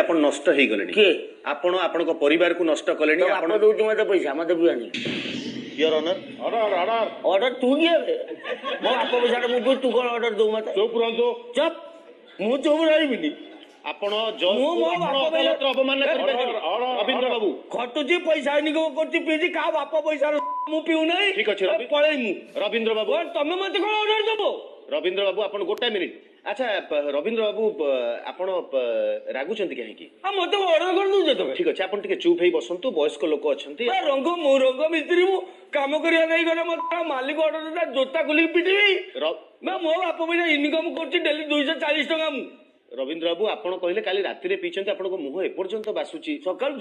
ଆପଣ ନଷ୍ଟ ହେଇଗଲେଣି କିଏ ଆପଣ ଆପଣଙ୍କ ପରିବାରକୁ ନଷ୍ଟ କଲେଣି ତୋ ଆପଣ ବାପ ଦଉଛି ମତେ ପଇସା ମତେ ପିଆନି ୟୋର ଅନର ଅର୍ଡର ତୁ କିଏ ମୋ ବାପ ପଇସାଟା ମୁଁ କହୁଛି ତୁ କଣ ଅର୍ଡର ଦଉ ମତେ ଚୁପ୍ ରୁହନ୍ତୁ। ଚୁପ୍ ମୁଁ ଚୁପ୍ ରହିବିନି ଆପଣ ମୁଁ ମୋ ଆପଣ ବାପ ଅଦାଲତର ଅବମାନନା କରିପାରିବେନି ରବୀନ୍ଦ୍ର ବାବୁ ଖଟୁଛି ପଇସା ଇନକମ କରୁଛି ପିଉଛି କାହା ବାପ ପଇସାର ମୁଁ ପିଉ ନାହିଁ ଠିକ ଅଛି, ପଳେଇ ମୁଁ ରବୀନ୍ଦ୍ର ବାବୁ ତମେ ମତେ କଣ ଅର୍ଡର ଦବ ରବୀନ୍ଦ୍ର ବାବୁ ଆପଣ ଗୋଟାଏ ମିନିଟ୍ ଆଚ୍ଛା ରବୀନ୍ଦ୍ର ବାବୁ ଆପଣ ରାଗୁଛନ୍ତି କାହିଁକି ମତେ ଅର୍ଡର କରିଦଉଛ ତମେ ଠିକ ଅଛି ଆପଣ ଟିକେ ଚୁପ୍ ହେଇ ବସନ୍ତୁ ବୟସ୍କ ଲୋକ ଅଛନ୍ତି ରଙ୍ଗ ମୁଁ ରଙ୍ଗ ମିସ୍ତ୍ରୀ ମୁଁ କାମ କରିବା ନେଇ ଗଲେ ମତେ ମାଲିକ ଅର୍ଡର ଦେଲା ଜୋତା ଖୋଲିକି ପିଟିବି ମୋ ବାପ ପଇସା ଇନକମ କରୁଛି ଡେଲି 240 ଟଙ୍କା ମୁଁ ରବୀନ୍ଦ୍ର ବାବୁ ଆପଣ କହିଲେ କାଲି ରାତିରେ ପିଇଛନ୍ତି ଆପଣଙ୍କ ମୁହଁ ଏପର୍ଯ୍ୟନ୍ତ ବାସୁଛି ସକାଳୁ